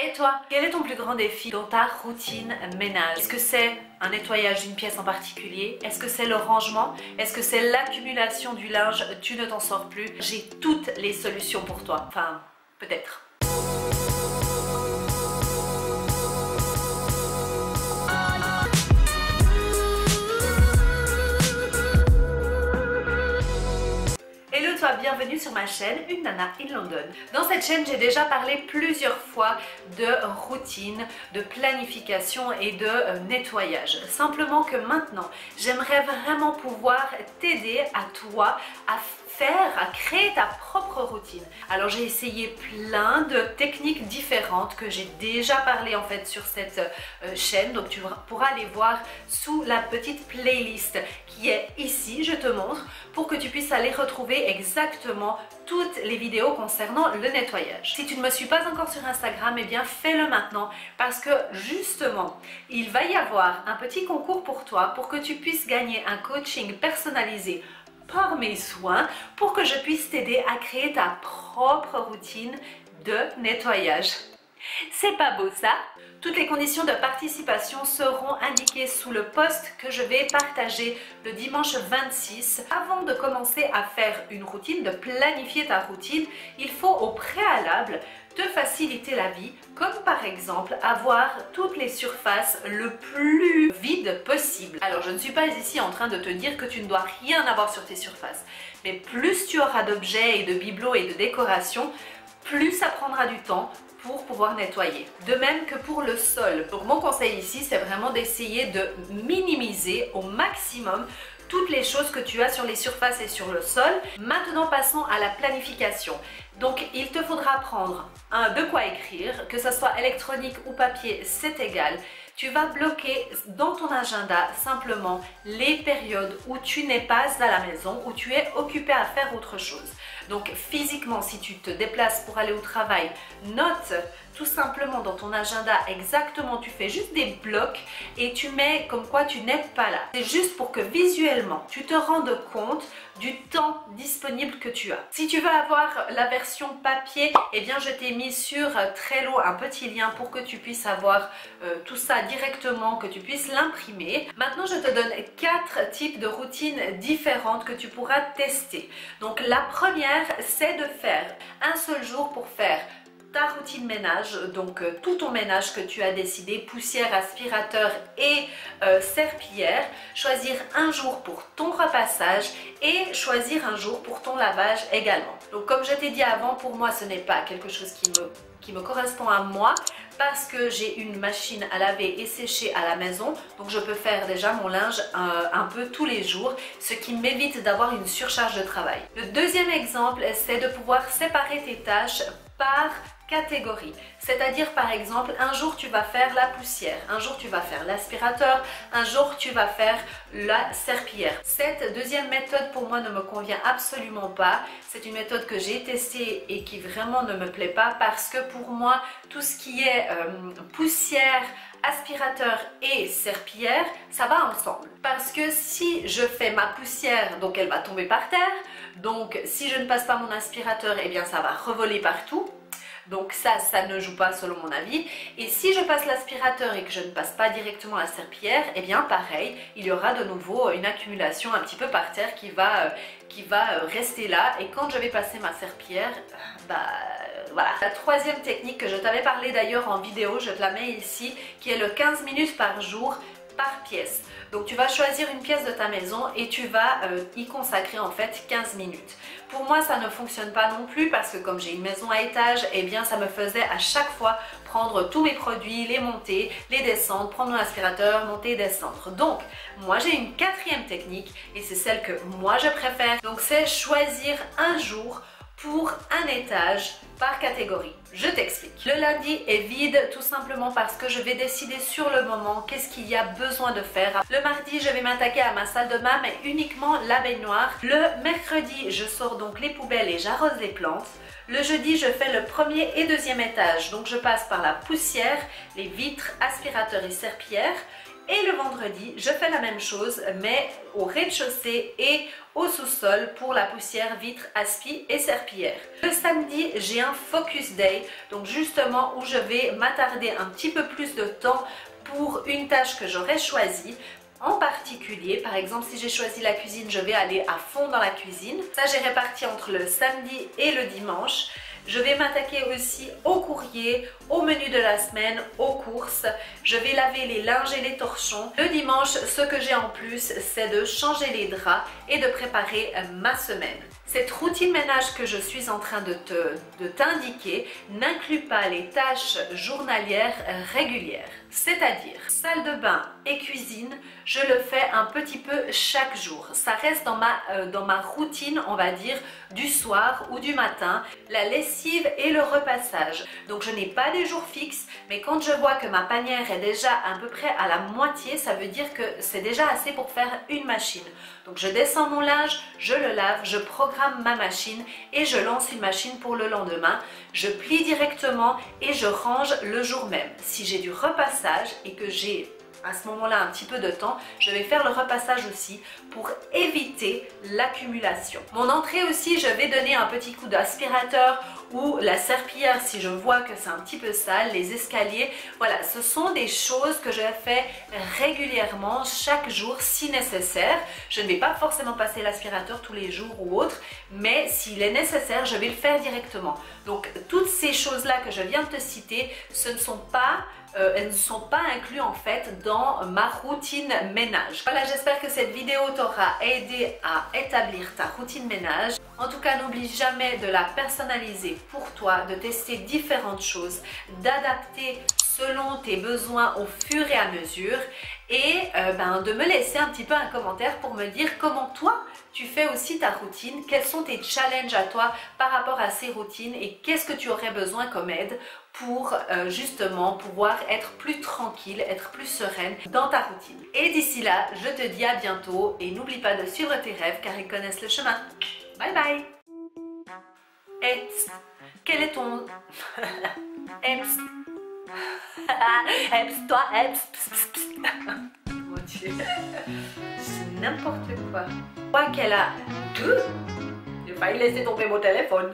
Et toi, quel est ton plus grand défi dans ta routine ménage? Est-ce que c'est un nettoyage d'une pièce en particulier? Est-ce que c'est le rangement? Est-ce que c'est l'accumulation du linge? Tu ne t'en sors plus? J'ai toutes les solutions pour toi. Enfin, peut-être. Toi, bienvenue sur ma chaîne Une Nana in London. Dans cette chaîne, j'ai déjà parlé plusieurs fois de routine, de planification et de nettoyage. Simplement que maintenant, j'aimerais vraiment pouvoir t'aider à toi à créer ta propre routine. Alors j'ai essayé plein de techniques différentes que j'ai déjà parlé en fait sur cette chaîne, donc tu pourras les voir sous la petite playlist qui est ici, je te montre, pour que tu puisses aller retrouver exactement toutes les vidéos concernant le nettoyage. Si tu ne me suis pas encore sur Instagram, eh bien fais-le maintenant parce que justement, il va y avoir un petit concours pour toi pour que tu puisses gagner un coaching personnalisé par mes soins pour que je puisse t'aider à créer ta propre routine de nettoyage. C'est pas beau ça? Toutes les conditions de participation seront indiquées sous le post que je vais partager le dimanche 26. Avant de commencer à faire une routine, de planifier ta routine, il faut au préalable te faciliter la vie, comme par exemple avoir toutes les surfaces le plus vides possible. Alors je ne suis pas ici en train de te dire que tu ne dois rien avoir sur tes surfaces, mais plus tu auras d'objets et de bibelots et de décorations, plus ça prendra du temps pour pouvoir nettoyer. De même que pour le sol. Donc mon conseil ici, c'est vraiment d'essayer de minimiser au maximum toutes les choses que tu as sur les surfaces et sur le sol. Maintenant, passons à la planification. Donc, il te faudra prendre de quoi écrire, que ce soit électronique ou papier, c'est égal. Tu vas bloquer dans ton agenda simplement les périodes où tu n'es pas à la maison, où tu es occupé à faire autre chose. Donc physiquement, si tu te déplaces pour aller au travail, note tout simplement dans ton agenda exactement, tu fais juste des blocs et tu mets comme quoi tu n'es pas là. C'est juste pour que visuellement, tu te rendes compte du temps disponible que tu as. Si tu veux avoir la version papier, eh bien je t'ai mis sur Trello un petit lien pour que tu puisses avoir tout ça directement, que tu puisses l'imprimer. Maintenant, je te donne 4 types de routines différentes que tu pourras tester. Donc la première, c'est de faire un seul jour pour faire ta routine ménage, donc tout ton ménage que tu as décidé, poussière, aspirateur et serpillière, choisir un jour pour ton repassage et choisir un jour pour ton lavage également. Donc comme je t'ai dit avant, pour moi ce n'est pas quelque chose qui me correspond à moi parce que j'ai une machine à laver et sécher à la maison, donc je peux faire déjà mon linge un peu tous les jours, ce qui m'évite d'avoir une surcharge de travail. Le deuxième exemple, c'est de pouvoir séparer tes tâches par catégorie. C'est-à-dire par exemple, un jour tu vas faire la poussière, un jour tu vas faire l'aspirateur, un jour tu vas faire la serpillière. Cette deuxième méthode pour moi ne me convient absolument pas. C'est une méthode que j'ai testée et qui vraiment ne me plaît pas parce que pour moi, tout ce qui est poussière, aspirateur et serpillière, ça va ensemble. Parce que si je fais ma poussière, donc elle va tomber par terre, donc si je ne passe pas mon aspirateur, eh bien ça va revoler partout. Donc ça ne joue pas selon mon avis. Et si je passe l'aspirateur et que je ne passe pas directement la serpillière, eh bien pareil, il y aura de nouveau une accumulation un petit peu par terre qui va rester là. Et quand je vais passer ma serpillière, voilà. La troisième technique que je t'avais parlé d'ailleurs en vidéo, je te la mets ici, qui est le 15 minutes par jour par pièce. Donc tu vas choisir une pièce de ta maison et tu vas y consacrer en fait 15 minutes. Pour moi ça ne fonctionne pas non plus parce que comme j'ai une maison à étage, eh bien ça me faisait à chaque fois prendre tous mes produits, les monter, les descendre, prendre mon aspirateur, monter et descendre. Donc moi j'ai une quatrième technique et c'est celle que moi je préfère. Donc c'est choisir un jour pour un étage par catégorie. Je t'explique. Le lundi est vide tout simplement parce que je vais décider sur le moment qu'est-ce qu'il y a besoin de faire. Le mardi, je vais m'attaquer à ma salle de bain, mais uniquement la baignoire. Le mercredi, je sors donc les poubelles et j'arrose les plantes. Le jeudi, je fais le premier et deuxième étage, donc je passe par la poussière, les vitres, aspirateurs et serpillères. Et le vendredi, je fais la même chose, mais au rez-de-chaussée et au sous-sol pour la poussière, vitre, aspi et serpillière. Le samedi, j'ai un focus day, donc justement où je vais m'attarder un petit peu plus de temps pour une tâche que j'aurais choisie. En particulier, par exemple, si j'ai choisi la cuisine, je vais aller à fond dans la cuisine. Ça, j'ai réparti entre le samedi et le dimanche. Je vais m'attaquer aussi au courrier, au menu de la semaine, aux courses. Je vais laver les linges et les torchons. Le dimanche, ce que j'ai en plus, c'est de changer les draps et de préparer ma semaine. Cette routine ménage que je suis en train de t'indiquer n'inclut pas les tâches journalières régulières. C'est-à-dire, salle de bain et cuisine, je le fais un petit peu chaque jour. Ça reste dans ma routine, on va dire, du soir ou du matin. La lessive et le repassage. Donc je n'ai pas des jours fixes, mais quand je vois que ma panière est déjà à peu près à la moitié, ça veut dire que c'est déjà assez pour faire une machine. Donc je descends mon linge, je le lave, je programme ma machine et je lance une machine pour le lendemain. Je plie directement et je range le jour même. Si j'ai du repassage et que j'ai à ce moment-là un petit peu de temps, je vais faire le repassage aussi pour éviter l'accumulation. Mon entrée aussi, je vais donner un petit coup d'aspirateur ou la serpillière si je vois que c'est un petit peu sale, les escaliers. Voilà, ce sont des choses que je fais régulièrement, chaque jour si nécessaire. Je ne vais pas forcément passer l'aspirateur tous les jours ou autre, mais s'il est nécessaire, je vais le faire directement. Donc toutes ces choses-là que je viens de te citer, elles ne sont pas incluses en fait dans ma routine ménage. Voilà, j'espère que cette vidéo t'aura aidé à établir ta routine ménage. En tout cas, n'oublie jamais de la personnaliser pour toi, de tester différentes choses, d'adapter selon tes besoins au fur et à mesure et de me laisser un petit peu un commentaire pour me dire comment toi tu fais aussi ta routine, quels sont tes challenges à toi par rapport à ces routines et qu'est-ce que tu aurais besoin comme aide pour justement pouvoir être plus tranquille, être plus sereine dans ta routine. Et d'ici là, je te dis à bientôt et n'oublie pas de suivre tes rêves car ils connaissent le chemin. Bye bye. Eps, quel est ton... Eps. Eps, toi, Eps. Mon Dieu. C'est n'importe quoi. Je crois qu'elle a... J'ai failli laisser tomber mon téléphone.